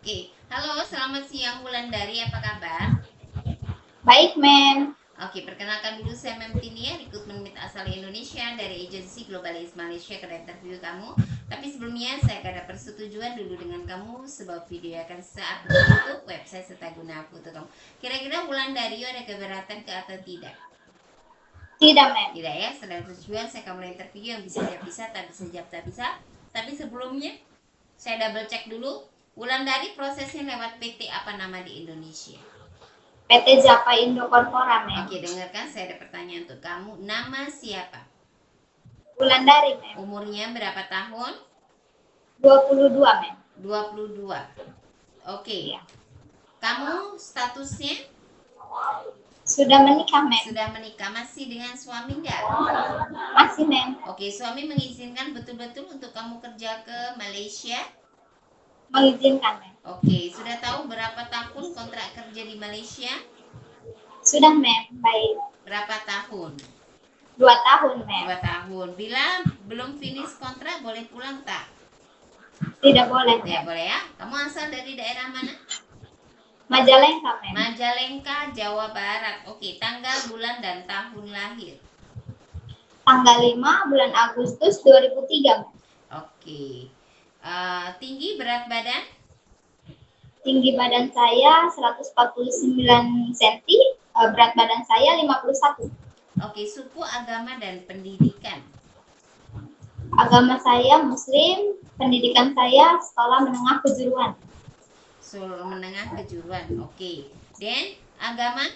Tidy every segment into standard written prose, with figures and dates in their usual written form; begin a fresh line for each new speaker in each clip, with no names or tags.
Oke, halo, selamat siang Wulandari, apa kabar?
Baik, Mem.
Oke, perkenalkan dulu saya Mem Tinia, rekrutmen Meet asal Indonesia dari agensi Globalis Malaysia ke interview kamu. Tapi sebelumnya saya akan ada persetujuan dulu dengan kamu sebab video akan saya-upload di YouTube, website serta guna foto kamu. Kira-kira Wulandari ada keberatan ke atau tidak?
Tidak, Mem.
Tidak ya, setelah tujuan saya akan mulai interview yang bisa jawab bisa, tak bisa jawab tak bisa. Tapi sebelumnya saya double check dulu. Wulandari prosesnya lewat PT apa nama di Indonesia?
PT Zapa Indo Corpora, Mem.
Oke, dengarkan saya ada pertanyaan untuk kamu. Nama siapa?
Wulandari, Mem.
Umurnya berapa tahun?
22, Mem.
22. Oke.
Iya.
Kamu statusnya
Sudah menikah, Mem.
sudah menikah, masih dengan suami enggak?
Masih, Mem.
Oke, suami mengizinkan betul-betul untuk kamu kerja ke Malaysia?
Mengizinkan, Mem.
Oke, sudah tahu berapa tahun kontrak kerja di Malaysia?
Sudah, Mem. Baik.
Berapa tahun?
2 tahun, Mem.
2 tahun. Bila belum finish kontrak boleh pulang tak?
Tidak boleh,
Tidak
Mem.
boleh ya. Kamu asal dari daerah mana?
Majalengka, Mem.
Majalengka, Jawa Barat. Oke, tanggal, bulan, dan tahun lahir.
Tanggal 5 bulan Agustus 2003, Mem.
Oke. Tinggi, berat badan?
Tinggi badan saya 149 cm, berat badan saya 51.
Oke, suku, agama, dan pendidikan.
Agama saya Muslim, pendidikan saya sekolah menengah kejuruan.
Seluruh menengah kejuruan. Oke. Dan agama?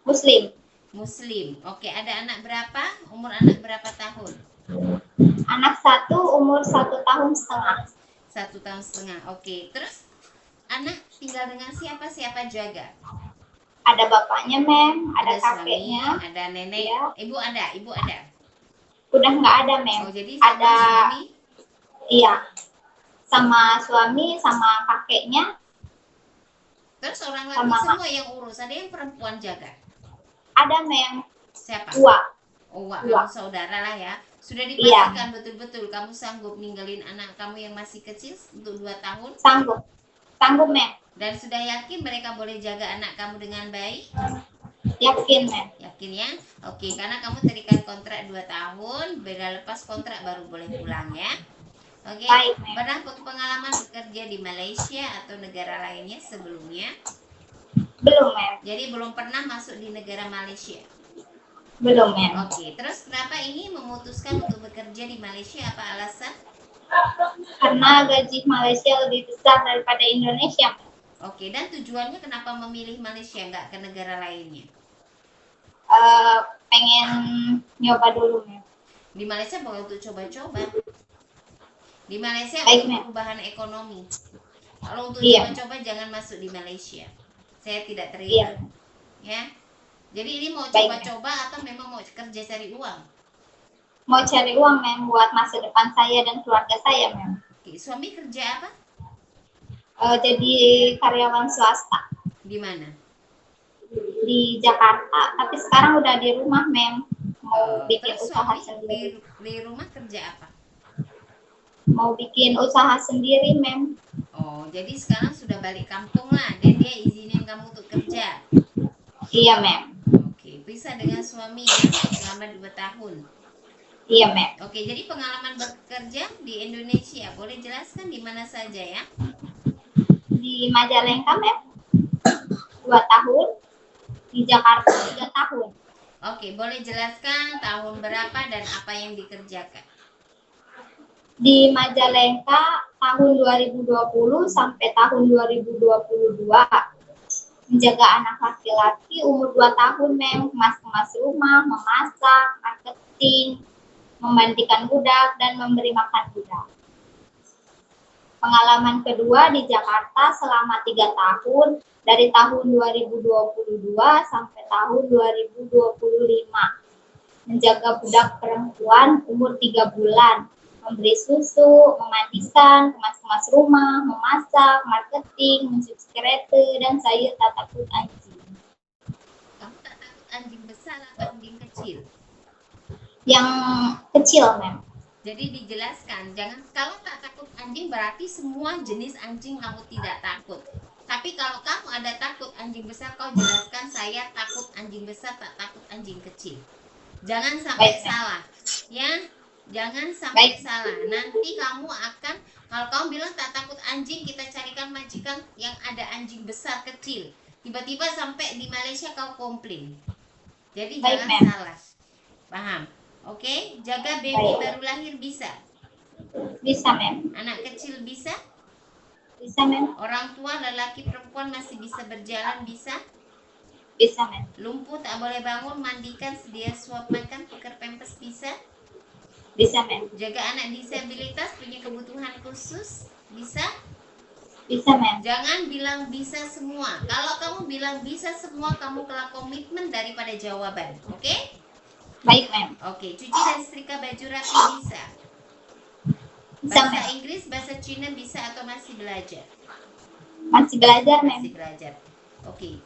Muslim.
Muslim. Oke, ada anak berapa? Umur anak berapa tahun?
Anak satu umur 1 tahun setengah.
1 tahun setengah. Oke. Terus anak tinggal dengan siapa? Siapa jaga?
Ada bapaknya, Mem. Ada
Suami,
kakeknya.
ada nenek.
Ya.
Ibu ada, ibu ada.
Udah nggak ada, Mem.
Oh, jadi sama
Ada,
suami.
iya. Sama suami, sama kakeknya.
Terus orang laki
Sama
semua yang urus. Ada yang perempuan jaga?
ada, Mem.
Siapa?
Dua.
Oh, wah,
Dua.
kamu saudara lah ya. Sudah
Iya.
dipastikan betul-betul kamu sanggup ninggalin anak kamu yang masih kecil untuk 2 tahun?
Sanggup. Sanggup, Mem.
Dan sudah yakin mereka boleh jaga anak kamu dengan baik?
Yakin, Mem.
Yakin ya? Oke, karena kamu terikat kontrak 2 tahun, beda lepas kontrak baru boleh pulang ya. Oke.
Baik, Mem.
Pernah pengalaman bekerja di Malaysia atau negara lainnya sebelumnya?
Belum, Mem.
Jadi belum pernah masuk di negara Malaysia.
Belum, Mem.
Oke, terus kenapa ini memutuskan untuk bekerja di Malaysia? Apa alasan?
Karena gaji Malaysia lebih besar daripada Indonesia, Mem.
Oke, dan tujuannya kenapa memilih Malaysia, nggak ke negara lainnya?
Pengen nyoba dulu, Mem.
Di Malaysia bukan untuk coba-coba. Di Malaysia
Baik,
untuk
Mem.
perubahan ekonomi. Kalau untuk
Iya.
coba-coba jangan masuk di Malaysia. Saya tidak
Iya.
terima. Ya. Jadi ini mau
Baik, Mem.
coba-coba atau memang mau kerja cari uang?
Mau cari uang, Mem, buat masa depan saya dan keluarga saya, Mem.
Oke, suami kerja apa?
Jadi karyawan swasta
Di mana?
di Jakarta, tapi sekarang udah di rumah, Mem. Mau bikin
Terus
usaha
suami
sendiri.
di rumah kerja apa?
Mau bikin usaha sendiri, Mem.
Oh, jadi sekarang sudah balik kampung lah dan dia izinin kamu untuk kerja.
Iya, Mem.
Oke, bisa dengan suami ya selama 2 tahun.
Iya, Mem.
Oke, jadi pengalaman bekerja di Indonesia, boleh jelaskan di mana saja ya?
Di Majalengka, Mem. 2 tahun. Di Jakarta 3 tahun.
Oke, boleh jelaskan tahun berapa dan apa yang dikerjakan?
Di Majalengka tahun 2020 sampai tahun 2022. Menjaga anak laki-laki umur 2 tahun, Mem. Kemas-kemas rumah, memasak, marketing, memandikan budak, dan memberi makan budak. Pengalaman kedua di Jakarta selama 3 tahun, dari tahun 2022 sampai tahun 2025. Menjaga budak perempuan umur 3 bulan, memberi susu, memandikan, kemas-kemas rumah, memasak, marketing, mencuci kereta, dan saya tak takut anjing.
Kamu tak takut anjing besar atau anjing kecil?
Yang kecil, Mem.
Jadi dijelaskan, jangan kalau tak takut anjing berarti semua jenis anjing kamu tidak takut. Tapi kalau kamu ada takut anjing besar, kau jelaskan saya takut anjing besar, tak takut anjing kecil. Jangan sampai
Baik, Mem.
salah, ya. Jangan sampai
Baik.
salah. Nanti kamu akan, kalau kamu bilang tak takut anjing, kita carikan majikan yang ada anjing besar kecil. Tiba-tiba sampai di Malaysia kau komplain. Jadi
Baik,
jangan
Mem.
salah. Paham? Oke, jaga baby
Baik.
baru lahir bisa.
Bisa, Mem.
Anak kecil bisa.
Bisa, Mem.
Orang tua lelaki perempuan masih bisa berjalan bisa.
Bisa, Mem.
Lumpuh tak boleh bangun, mandikan, sedia suap makan, tukar pampers bisa.
Bisa, Mem.
Jaga anak disabilitas punya kebutuhan khusus bisa.
Bisa, Mem.
Jangan bilang bisa semua. Kalau kamu bilang bisa semua, kamu kalah komitmen daripada jawaban. Oke?
Baik, Mem.
Oke, cuci dan setrika baju rapi bisa.
Bisa,
Bahasa
Mem.
Inggris, bahasa Cina bisa atau masih belajar?
Masih belajar,
Masih
Mem.
belajar. Oke.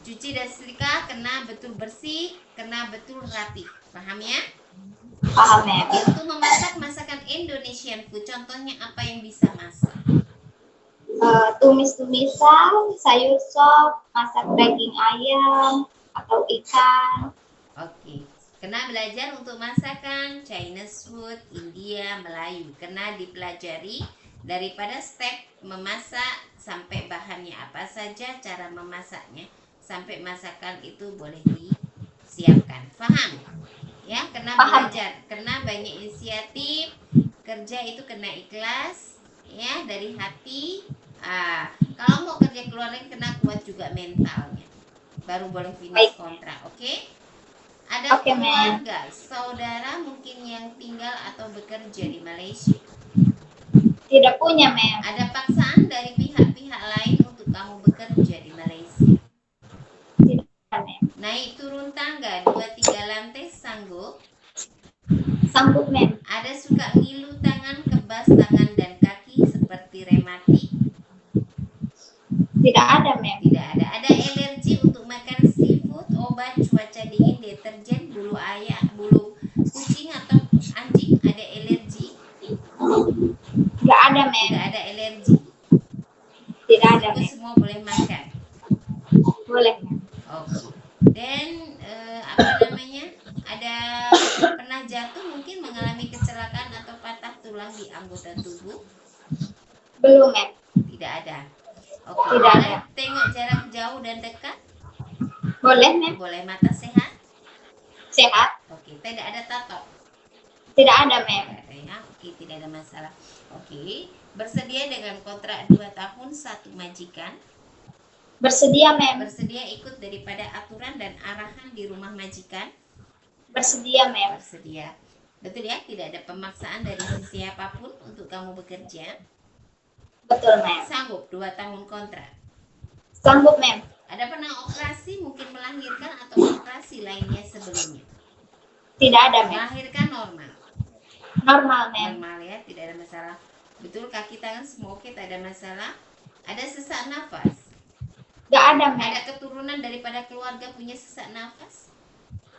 Cuci dan setrika kena betul bersih, kena betul rapi. Paham ya?
Paham, Mem.
Oke, untuk memasak masakan Indonesian food, contohnya apa yang bisa masak?
Tumis-tumisan, sayur sop, masak daging ayam atau ikan.
Oke. Kena belajar untuk masakan Chinese food, India, Melayu. Kena dipelajari daripada step memasak sampai bahannya apa saja, cara memasaknya, sampai masakan itu boleh disiapkan. Paham? Ya, kena
Paham.
belajar, kena banyak inisiatif, kerja itu kena ikhlas, ya, dari hati. Kalau mau kerja keluar negeri kena kuat juga mentalnya, baru boleh finish
Baik.
kontrak. Oke? Ada
Oke, Mem.
keluarga, saudara mungkin yang tinggal atau bekerja di Malaysia.
Tidak punya, Mem.
Ada paksaan dari pihak-pihak lain untuk kamu bekerja di Malaysia.
Tidak, Mem.
Naik turun tangga 2-3 lantai sanggup.
Sanggup, Mem.
Ada suka ngilu tangan, kebas tangan dan kaki seperti rematik.
Tidak ada, Mem.
Tidak ada. Ada alergi untuk makan seafood, obat, cuaca dingin, deterjen, bulu ayam, bulu kucing atau anjing. Ada alergi?
Tidak ada, Mem.
Tidak ada alergi.
Tidak ada,
Itu
Mem.
semua boleh makan.
Boleh, Mem.
Oke. Dan apa namanya? Ada pernah jatuh, mungkin mengalami kecelakaan atau patah tulang di anggota tubuh?
Belum, Mem.
Tidak ada. Oke.
Tidak ada.
Tengok jarak jauh dan dekat?
Boleh, Mem.
Boleh. Mata sehat?
Sehat.
Oke. Tidak ada tato?
Tidak ada, Mem.
Tidak ada ya. Oke, tidak ada masalah. Oke. Bersedia dengan kontrak 2 tahun 1 majikan?
Bersedia, Mem.
Bersedia ikut daripada aturan dan arahan di rumah majikan?
Bersedia, Mem.
Bersedia. Betul ya, tidak ada pemaksaan dari sisi apapun untuk kamu bekerja.
Betul, Mem.
Sanggup 2 tahun kontrak.
Sanggup, Mem.
Ada pernah operasi, mungkin melahirkan atau operasi lainnya sebelumnya?
Tidak ada, Mem.
Melahirkan normal.
Normal, Mem.
Normal ya, tidak ada masalah. Betul, kaki tangan semua oke, tak ada masalah. Ada sesak nafas?
Tidak ada, Mem.
Ada keturunan daripada keluarga punya sesak nafas?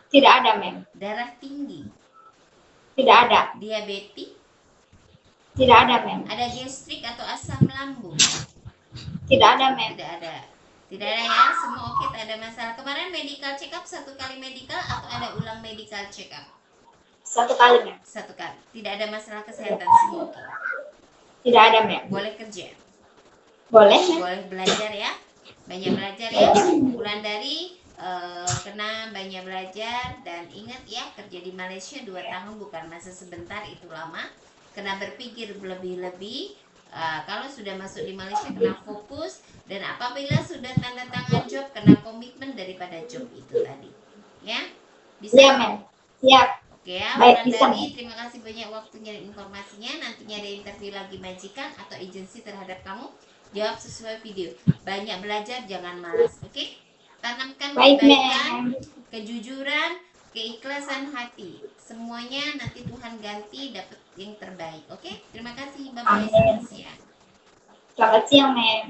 Tidak ada, Mem.
Darah tinggi?
Tidak ada.
Diabetes?
Tidak ada, Mem.
Ada gastrik atau asam lambung?
Tidak ada, Mem.
Tidak ada. Tidak ada ya, semua oke, tak ada masalah. Kemarin medical check up 1 kali medical atau ada ulang medical check up?
1 kali, Mem.
1 kali. Tidak ada masalah kesehatan, semua oke.
Tidak ada, Mem.
Boleh kerja?
Boleh, Mem.
Boleh belajar ya? Banyak belajar ya. Bulan dari kena banyak belajar. Dan ingat ya, kerja di Malaysia 2 tahun bukan masa sebentar, itu lama. Kena berpikir lebih-lebih. Kalau sudah masuk di Malaysia kena fokus. Dan apabila sudah tanda tangan job, kena komitmen daripada job itu tadi. Ya? Bisa?
Iya, Mem. Siap.
Oke ya,
Baik,
Bulan
bisa,
dari
Mem.
terima kasih banyak waktunya dan informasinya. Nantinya ada interview lagi majikan atau agensi terhadap kamu. Jawab sesuai video. Banyak belajar, jangan malas. Oke? Tanamkan
Baik,
kebaikan,
Mem.
kejujuran, keikhlasan hati. Semuanya nanti Tuhan ganti dapat yang terbaik. Oke? Terima kasih. Bye-bye.
Amin.
Selamat siang.
Selamat siang, Mem.